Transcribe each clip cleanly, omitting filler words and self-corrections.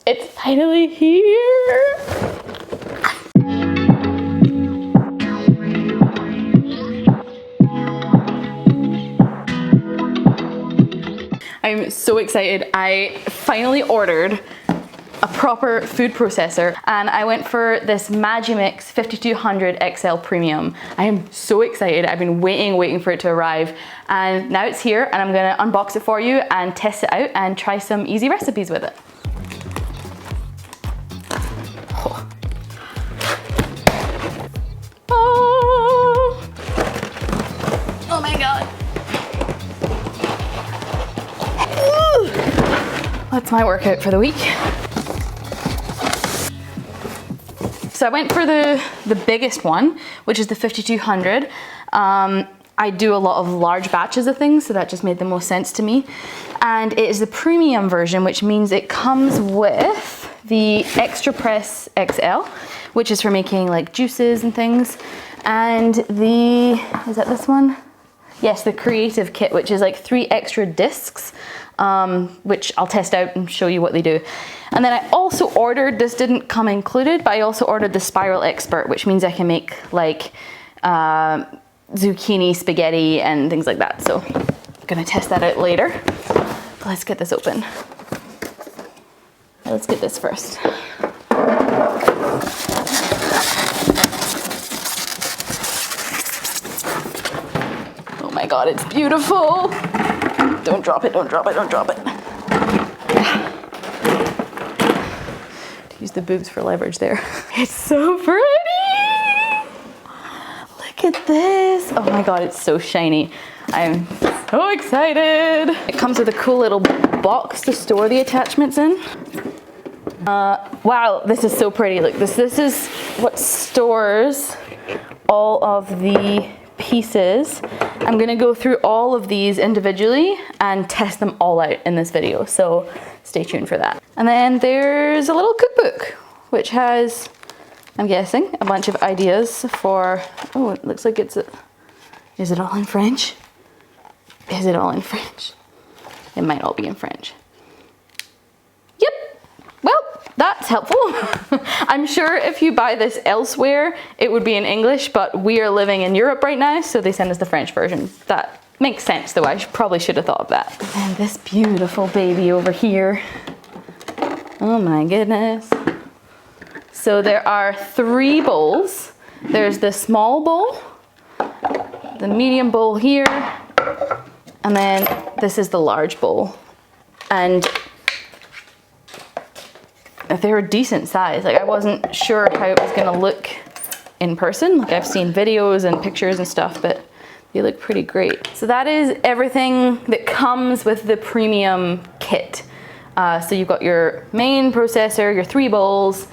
It's finally here. I'm so excited. I finally ordered a proper food processor and I went for this Magimix 5200 XL Premium. I am so excited. I've been waiting for it to arrive and now it's here and I'm gonna unbox it for you and test it out and try some easy recipes with it. Oh my God. That's my workout for the week. So I went for the biggest one, which is the 5200. I do a lot of large batches of things, so that just made the most sense to me. And it is the premium version, which means it comes with the Extra Press XL, which is for making like juices and things. And the, is that this one? Yes, the Creative Kit, which is like 3 extra discs, which I'll test out and show you what they do. And then I also ordered, this didn't come included, but I also ordered the Spiral Expert, which means I can make like zucchini spaghetti and things like that. So I'm gonna test that out later. But let's get this open. Let's get this first. Oh my God, it's beautiful. Don't drop it, don't drop it, don't drop it. Use the boobs for leverage there. It's so pretty. Look at this. Oh my God, it's so shiny. I'm so excited. It comes with a cool little box to store the attachments in. Wow, this is so pretty. Look, this is what stores all of the pieces. I'm gonna go through all of these individually and test them all out in this video, so stay tuned for that. And then there's a little cookbook, which has, I'm guessing, a bunch of ideas for, oh, it looks like it's, is it all in French? Is it all in French? It might all be in French. Yep, well, that's helpful. I'm sure if you buy this elsewhere, it would be in English, but we are living in Europe right now, so they send us the French version. That makes sense, though. I probably should have thought of that. And this beautiful baby over here. Oh my goodness. So there are 3 bowls. There's the small bowl, the medium bowl here, and then this is the large bowl. And they're a decent size. Like, I wasn't sure how it was gonna look in person. Like, I've seen videos and pictures and stuff, but they look pretty great. So that is everything that comes with the premium kit. So you've got your main processor, your 3 bowls,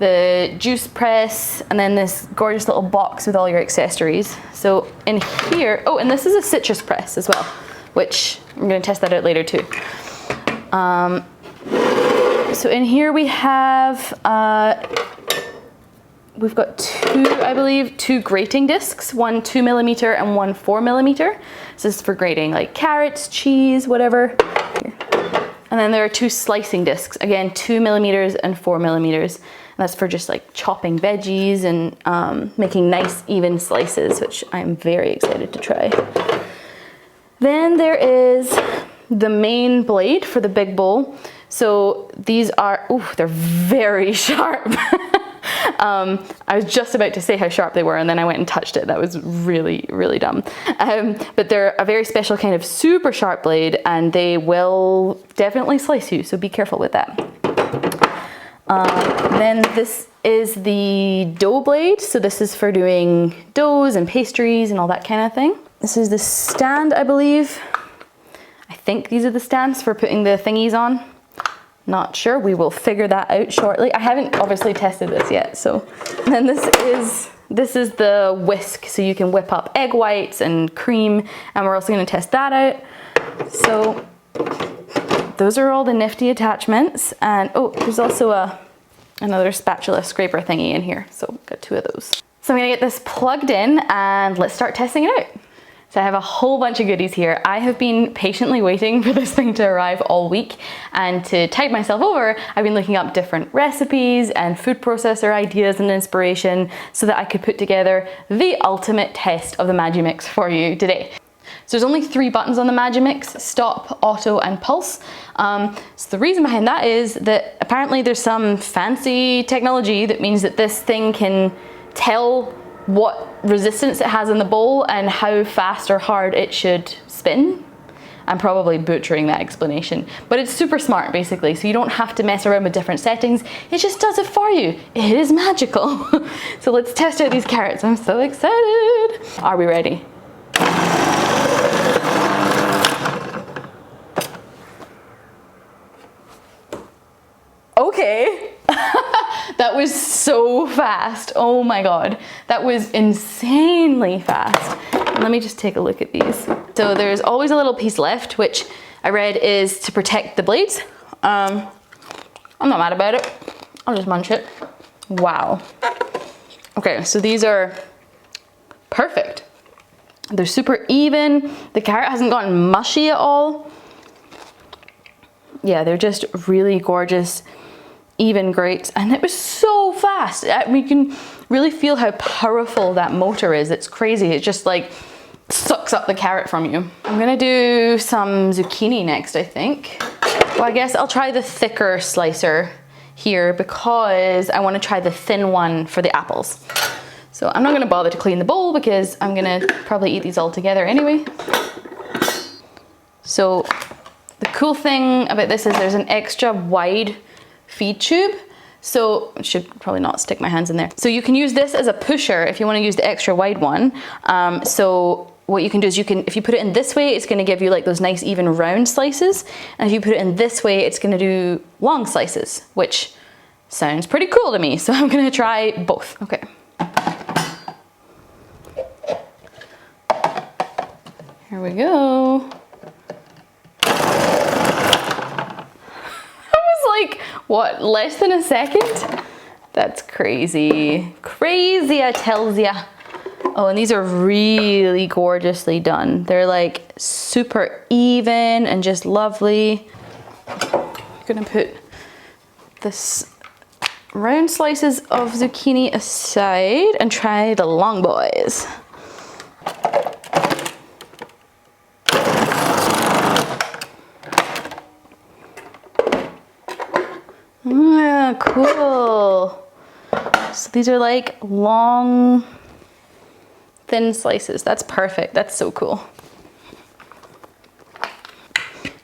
the juice press, and then this gorgeous little box with all your accessories. So in here, oh, and this is a citrus press as well, which I'm gonna test that out later too. So in here we have, we've got 2, I believe, 2 grating discs, one 2mm and one 4mm. This is for grating like carrots, cheese, whatever. Here. And then there are 2 slicing discs, again, 2mm and 4mm. And that's for just like chopping veggies and making nice even slices, which I'm very excited to try. Then there is the main blade for the big bowl. So these are, ooh, they're very sharp. I was just about to say how sharp they were and then I went and touched it. That was really, really dumb. But they're a very special kind of super sharp blade and they will definitely slice you, so be careful with that. Then this is the dough blade. So this is for doing doughs and pastries and all that kind of thing. This is the stand, I believe. I think these are the stands for putting the thingies on. Not sure, we will figure that out shortly. I haven't obviously tested this yet, so. And then this is the whisk, so you can whip up egg whites and cream, and we're also gonna test that out. So those are all the nifty attachments, and oh, there's also another spatula scraper thingy in here, so got 2 of those. So I'm gonna get this plugged in and let's start testing it out. So I have a whole bunch of goodies here. I have been patiently waiting for this thing to arrive all week, and to tide myself over, I've been looking up different recipes and food processor ideas and inspiration so that I could put together the ultimate test of the Magimix for you today. So there's only 3 buttons on the Magimix: stop, auto, and pulse. So the reason behind that is that apparently there's some fancy technology that means that this thing can tell what resistance it has in the bowl and how fast or hard it should spin. I'm probably butchering that explanation, but it's super smart basically, so you don't have to mess around with different settings. It just does it for you. It is magical. So let's test out these carrots. I'm so excited. Are we ready? Okay. That was so fast. Oh my god. That was insanely fast. Let me just take a look at these. So there's always a little piece left, which I read is to protect the blades. I'm not mad about it. I'll just munch it. Wow. Okay, so these are perfect. They're super even. The carrot hasn't gotten mushy at all. Yeah, they're just really gorgeous, even grapes, and it was so fast. We can really feel how powerful that motor is. It's crazy. It just like sucks up the carrot from you. I'm gonna do some zucchini next, I think. Well, I guess I'll try the thicker slicer here because I want to try the thin one for the apples. So I'm not gonna bother to clean the bowl because I'm gonna probably eat these all together anyway. So the cool thing about this is there's an extra wide feed tube, so I should probably not stick my hands in there. So you can use this as a pusher if you want to use the extra wide one. So what you can do is if you put it in this way, it's going to give you like those nice even round slices, and if you put it in this way, it's going to do long slices, which sounds pretty cool to me. So I'm going to try both. Okay. Here we go. Like, what, less than a second? That's crazy. Crazy, I tells ya. Oh, and these are really gorgeously done. They're like super even and just lovely. I'm gonna put this round slices of zucchini aside and try the long boys. Cool. So these are like long, thin slices. That's perfect. That's so cool.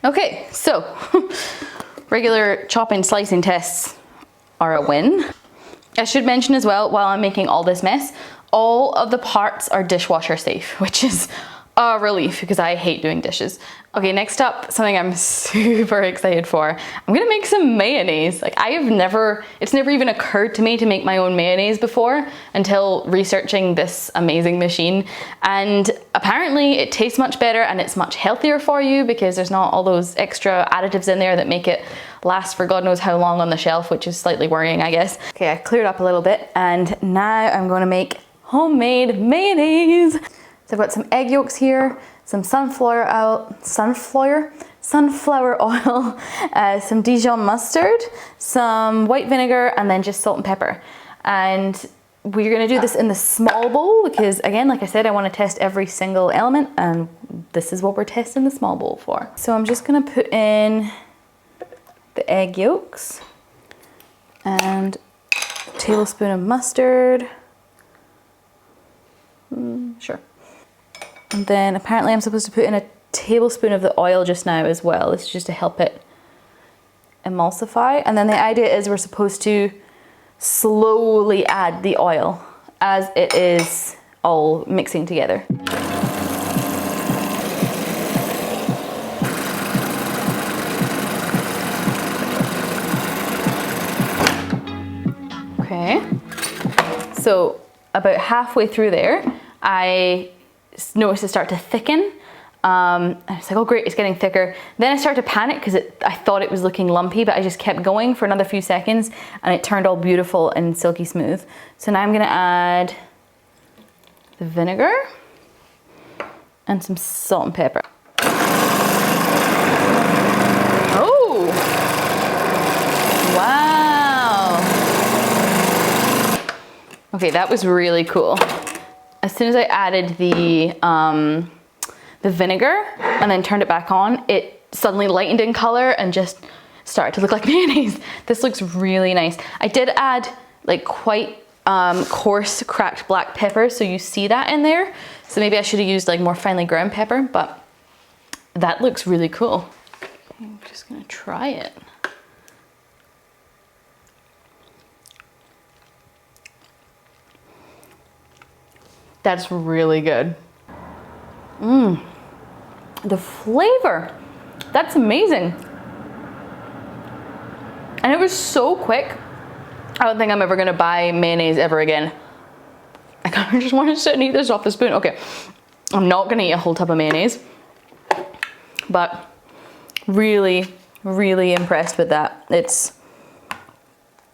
Okay, so regular chopping, slicing tests are a win. I should mention as well, while I'm making all this mess, all of the parts are dishwasher safe, which is a relief because I hate doing dishes. Okay, next up, something I'm super excited for. I'm gonna make some mayonnaise. Like it's never even occurred to me to make my own mayonnaise before until researching this amazing machine. And apparently it tastes much better and it's much healthier for you because there's not all those extra additives in there that make it last for God knows how long on the shelf, which is slightly worrying, I guess. Okay, I cleared up a little bit and now I'm gonna make homemade mayonnaise. So I've got some egg yolks here, some sunflower oil, some Dijon mustard, some white vinegar, and then just salt and pepper. And we're gonna do this in the small bowl because, again, like I said, I wanna test every single element, and this is what we're testing the small bowl for. So I'm just gonna put in the egg yolks and a tablespoon of mustard. Sure. And then apparently I'm supposed to put in a tablespoon of the oil just now as well. This is just to help it emulsify. And then the idea is we're supposed to slowly add the oil as it is all mixing together. Okay, so about halfway through there, I noticed it start to thicken. And it's like, oh great, it's getting thicker. Then I started to panic because I thought it was looking lumpy, but I just kept going for another few seconds and it turned all beautiful and silky smooth. So now I'm gonna add the vinegar and some salt and pepper. Oh! Wow! Okay, that was really cool. As soon as I added the vinegar and then turned it back on, it suddenly lightened in color and just started to look like mayonnaise. This looks really nice. I did add like quite coarse cracked black pepper, so you see that in there. So maybe I should have used like more finely ground pepper, but that looks really cool. I'm just gonna try it. That's really good. The flavor, that's amazing. And it was so quick. I don't think I'm ever gonna buy mayonnaise ever again. I kind of just want to sit and eat this off the spoon. Okay, I'm not gonna eat a whole tub of mayonnaise, but really, really impressed with that. It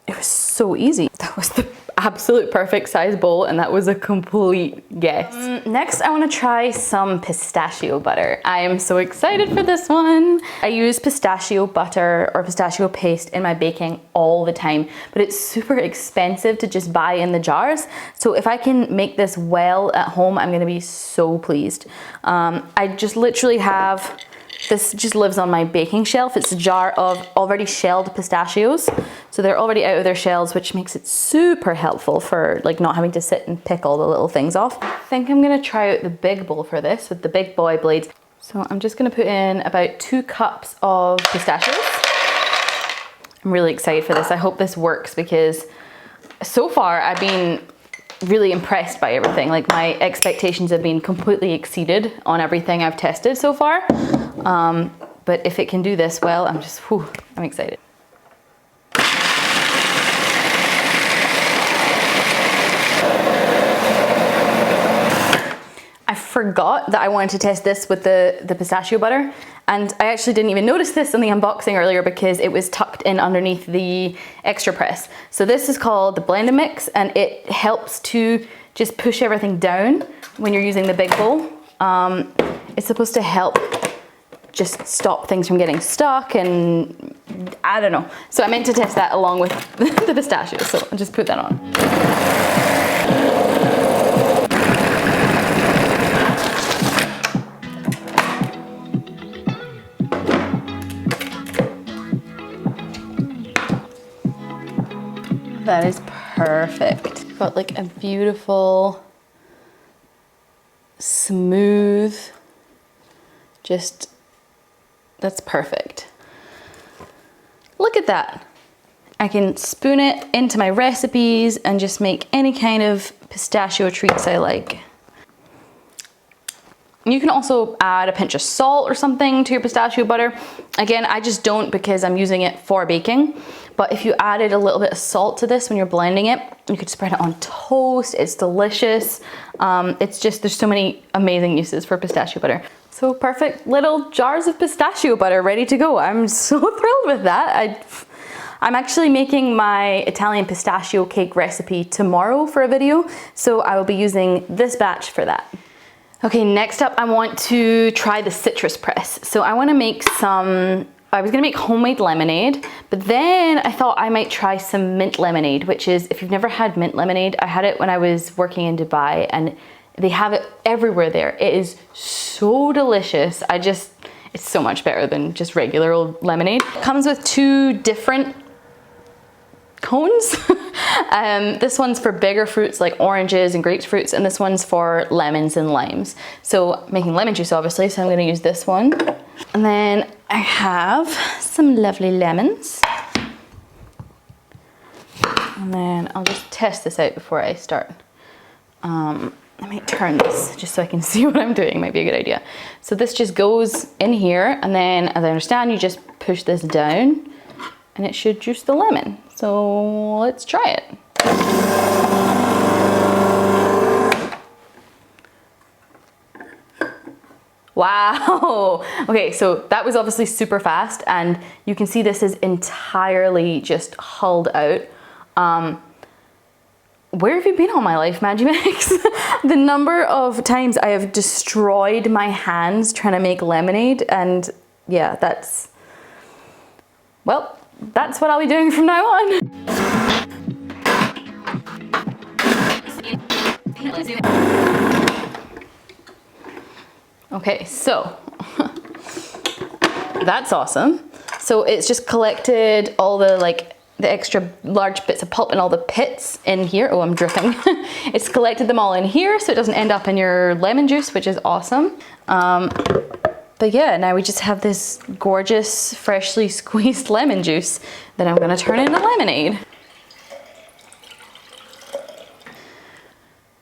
was so easy. That was the absolute perfect size bowl, and that was a complete guess. Next, I want to try some pistachio butter. I am so excited for this one. I use pistachio butter or pistachio paste in my baking all the time, but it's super expensive to just buy in the jars. So if I can make this well at home, I'm gonna be so pleased. I just literally have, this just lives on my baking shelf. It's a jar of already shelled pistachios. So they're already out of their shells, which makes it super helpful for like not having to sit and pick all the little things off. I think I'm gonna try out the big bowl for this with the big boy blades. So I'm just gonna put in about 2 cups of pistachios. I'm really excited for this. I hope this works because so far I've been really impressed by everything. Like my expectations have been completely exceeded on everything I've tested so far. But if it can do this well, I'm excited. I forgot that I wanted to test this with the pistachio butter, and I actually didn't even notice this in the unboxing earlier because it was tucked in underneath the extra press. So this is called the blend and mix, and it helps to just push everything down when you're using the big bowl. It's supposed to help just stop things from getting stuck, and I don't know. So I meant to test that along with the pistachios, so I'll just put that on. That is perfect. Got like a beautiful, smooth, that's perfect. Look at that. I can spoon it into my recipes and just make any kind of pistachio treats I like. You can also add a pinch of salt or something to your pistachio butter. Again, I just don't because I'm using it for baking. But if you added a little bit of salt to this when you're blending it, you could spread it on toast. It's delicious. It's just, there's so many amazing uses for pistachio butter. So perfect little jars of pistachio butter ready to go. I'm so thrilled with that. I'm actually making my Italian pistachio cake recipe tomorrow for a video. So I will be using this batch for that. Okay, next up I want to try the citrus press. So I want to make I was gonna make homemade lemonade, but then I thought I might try some mint lemonade, which is, if you've never had mint lemonade, I had it when I was working in Dubai and they have it everywhere there. It is so delicious. It's so much better than just regular old lemonade. It comes with 2 different cones. This one's for bigger fruits like oranges and grapefruits, and this one's for lemons and limes. So making lemon juice obviously, so I'm gonna use this one. And then I have some lovely lemons. And then I'll just test this out before I start. I might turn this just so I can see what I'm doing, might be a good idea. So this just goes in here, and then as I understand, you just push this down and it should juice the lemon. So let's try it. Wow. Okay, so that was obviously super fast, and you can see this is entirely just hulled out. where have you been all my life, Magimix? The number of times I have destroyed my hands trying to make lemonade, and yeah, that's what I'll be doing from now on. Okay, so that's awesome. So it's just collected all the the extra large bits of pulp and all the pits in here. Oh, I'm dripping. It's collected them all in here so it doesn't end up in your lemon juice, which is awesome. But yeah, now we just have this gorgeous, freshly squeezed lemon juice that I'm gonna turn into lemonade.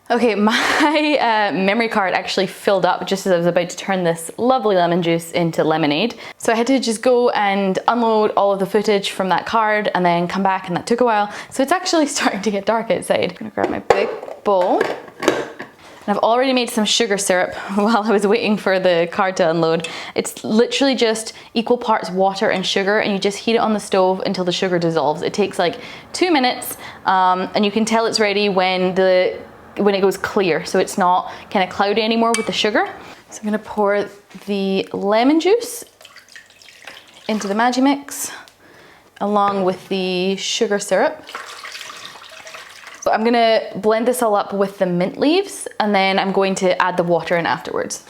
Okay, my memory card actually filled up just as I was about to turn this lovely lemon juice into lemonade. So I had to just go and unload all of the footage from that card and then come back, and that took a while. So it's actually starting to get dark outside. I'm gonna grab my big bowl. And I've already made some sugar syrup while I was waiting for the card to unload. It's literally just equal parts water and sugar, and you just heat it on the stove until the sugar dissolves. It takes like 2 minutes, and you can tell it's ready when it goes clear, so it's not kind of cloudy anymore with the sugar. So I'm gonna pour the lemon juice into the Magimix along with the sugar syrup. So I'm gonna blend this all up with the mint leaves, and then I'm going to add the water in afterwards.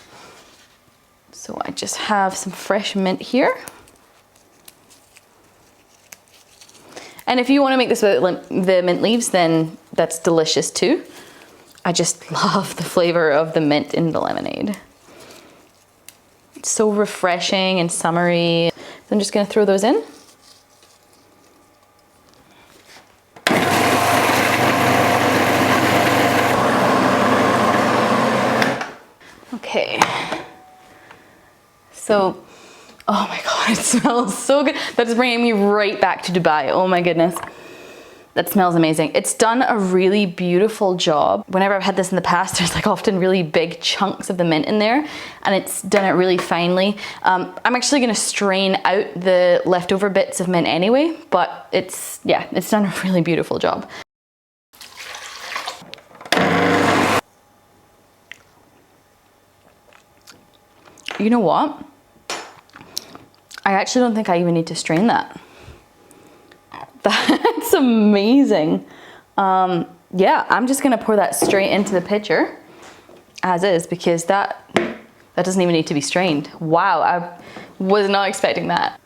So I just have some fresh mint here. And if you wanna make this with the mint leaves, then that's delicious too. I just love the flavor of the mint in the lemonade. It's so refreshing and summery. So I'm just gonna throw those in. Okay. So, oh my God, it smells so good. That is bringing me right back to Dubai. Oh my goodness. That smells amazing. It's done a really beautiful job. Whenever I've had this in the past, there's like often really big chunks of the mint in there, and it's done it really finely. I'm actually gonna strain out the leftover bits of mint anyway, but it's done a really beautiful job. You know what? I actually don't think I even need to strain that. That's amazing. Yeah, I'm just gonna pour that straight into the pitcher as is, because that doesn't even need to be strained. Wow, I was not expecting that.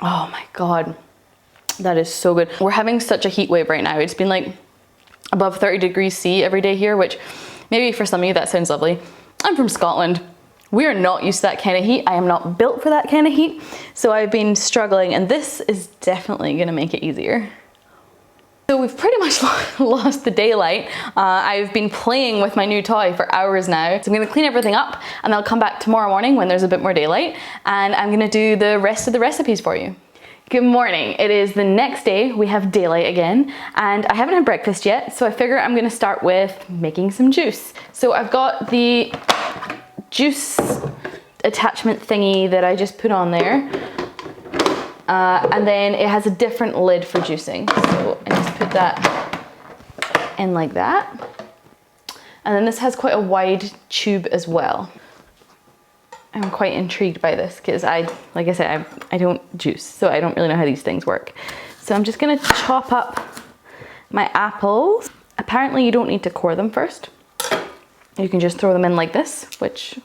Oh my God, that is so good. We're having such a heat wave right now. It's been like above 30 degrees C every day here, which maybe for some of you that sounds lovely. I'm from Scotland. We are not used to that kind of heat. I am not built for that kind of heat. So I've been struggling, and this is definitely gonna make it easier. So we've pretty much lost the daylight. I've been playing with my new toy for hours now. So I'm gonna clean everything up, and I'll come back tomorrow morning when there's a bit more daylight, and I'm gonna do the rest of the recipes for you. Good morning. It is the next day. We have daylight again, and I haven't had breakfast yet, so I figure I'm gonna start with making some juice. So I've got the juice attachment thingy that I just put on there, and then it has a different lid for juicing. So I just put that in like that, and then this has quite a wide tube as well. I'm quite intrigued by this because like I said, I don't juice, so I don't really know how these things work. So I'm just gonna chop up my apples. Apparently you don't need to core them first. You can just throw them in like this, which,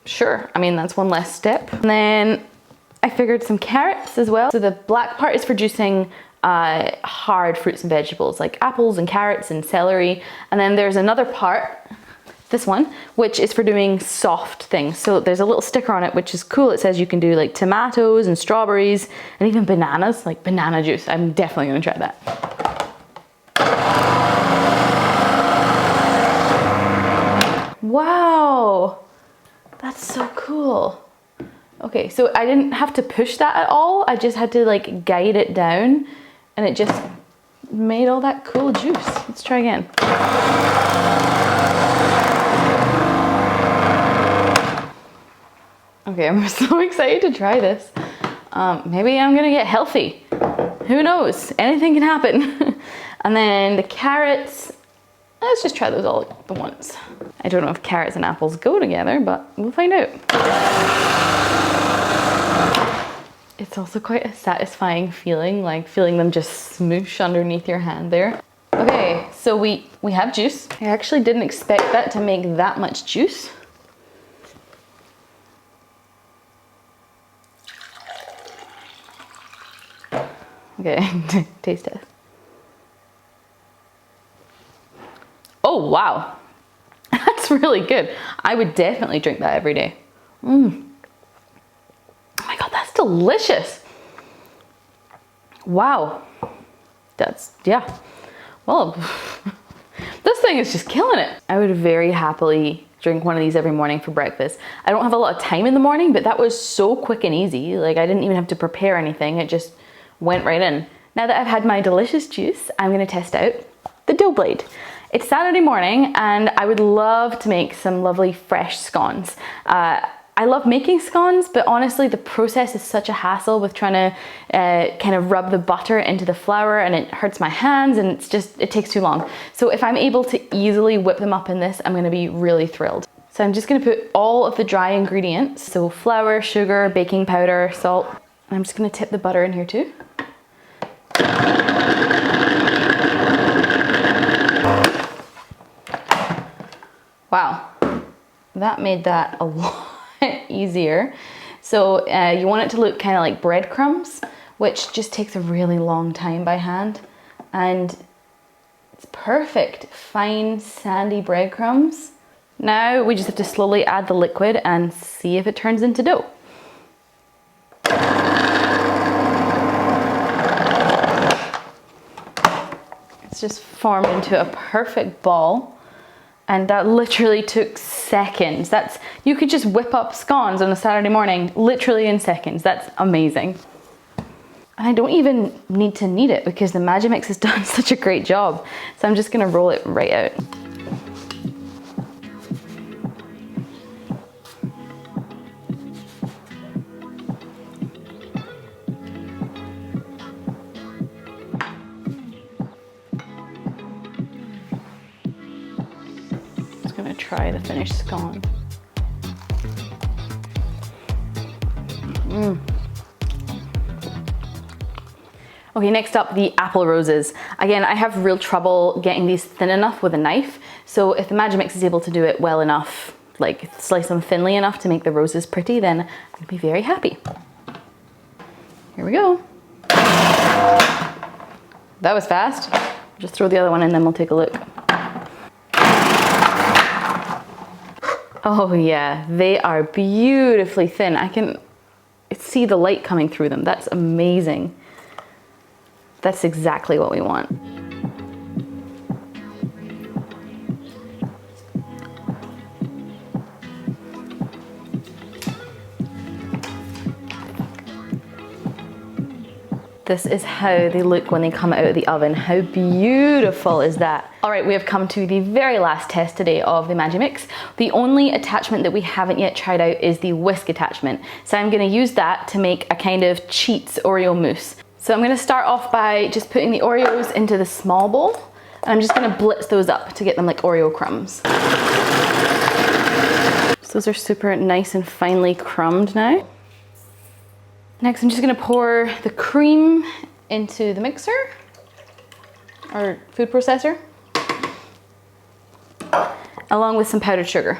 sure, I mean, that's one less step. And then I figured some carrots as well. So the black part is for juicing hard fruits and vegetables like apples and carrots and celery. And then there's another part, this one, which is for doing soft things. So there's a little sticker on it, which is cool. It says you can do like tomatoes and strawberries and even bananas, like banana juice. I'm definitely gonna try that. Wow, that's so cool. Okay, so I didn't have to push that at all. I just had to like guide it down, and it just made all that cool juice. Let's try again. Okay, I'm so excited to try this. Maybe I'm gonna get healthy. Who knows? Anything can happen. And then the carrots, let's just try those all at once. I don't know if carrots and apples go together, but we'll find out. It's also quite a satisfying feeling, like feeling them just smoosh underneath your hand there. Okay, so we have juice. I actually didn't expect that to make that much juice. Okay, taste test. Oh, wow. That's really good. I would definitely drink that every day. Oh my God, that's delicious. Wow. That's, yeah. Well, this thing is just killing it. I would very happily drink one of these every morning for breakfast. I don't have a lot of time in the morning, but that was so quick and easy. Like I didn't even have to prepare anything. It just went right in. Now that I've had my delicious juice, I'm gonna test out the dough blade. It's Saturday morning and I would love to make some lovely fresh scones. I love making scones, but honestly the process is such a hassle with trying to kind of rub the butter into the flour, and it hurts my hands, and it takes too long. So if I'm able to easily whip them up in this, I'm gonna be really thrilled. So I'm just gonna put all of the dry ingredients, so flour, sugar, baking powder, salt. I'm just gonna tip the butter in here too. Wow, that made that a lot easier. So you want it to look kind of like breadcrumbs, which just takes a really long time by hand. And it's perfect, fine, sandy breadcrumbs. Now we just have to slowly add the liquid and see if it turns into dough. It's just formed into a perfect ball. And that literally took seconds. You could just whip up scones on a Saturday morning, literally in seconds. That's amazing. And I don't even need to knead it because the Magimix has done such a great job. So I'm just gonna roll it right out. Gonna try the finished scone. Okay, next up, the apple roses. Again, I have real trouble getting these thin enough with a knife, so if the Magimix is able to do it well enough, like slice them thinly enough to make the roses pretty, then I'd be very happy. Here we go. That was fast. Just throw the other one in, then we'll take a look. Oh yeah, they are beautifully thin. I can see the light coming through them. That's amazing. That's exactly what we want. This is how they look when they come out of the oven. How beautiful is that? All right, we have come to the very last test today of the Magimix. The only attachment that we haven't yet tried out is the whisk attachment. So I'm gonna use that to make a kind of cheats Oreo mousse. So I'm gonna start off by just putting the Oreos into the small bowl, and I'm just gonna blitz those up to get them like Oreo crumbs. So those are super nice and finely crumbed now. Next, I'm just gonna pour the cream into the mixer or food processor, along with some powdered sugar.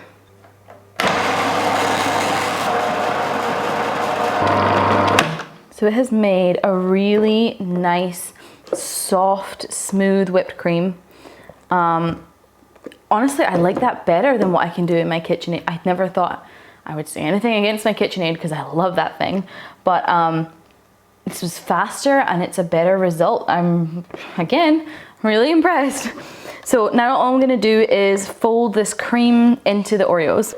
So it has made a really nice, soft, smooth whipped cream. Honestly, I like that better than what I can do in my KitchenAid. I never thought I would say anything against my KitchenAid because I love that thing, but this was faster and it's a better result. I'm, again, really impressed. So now all I'm gonna do is fold this cream into the Oreos.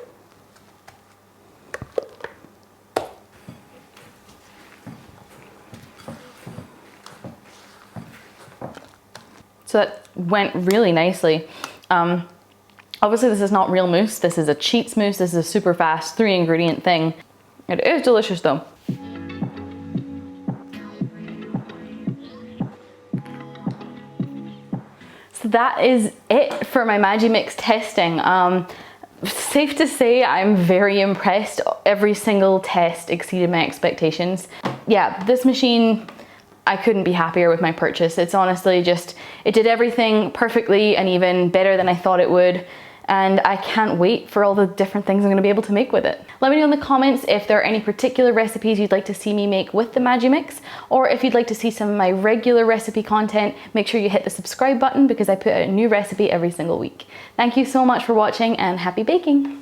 So that went really nicely. Obviously this is not real mousse, this is a cheats mousse, this is a super fast 3 ingredient thing. It is delicious though. So that is it for my Magimix testing. Safe to say I'm very impressed. Every single test exceeded my expectations. Yeah, this machine, I couldn't be happier with my purchase. It's honestly just, it did everything perfectly and even better than I thought it would. And I can't wait for all the different things I'm gonna be able to make with it. Let me know in the comments if there are any particular recipes you'd like to see me make with the Magimix, or if you'd like to see some of my regular recipe content, make sure you hit the subscribe button because I put out a new recipe every single week. Thank you so much for watching and happy baking.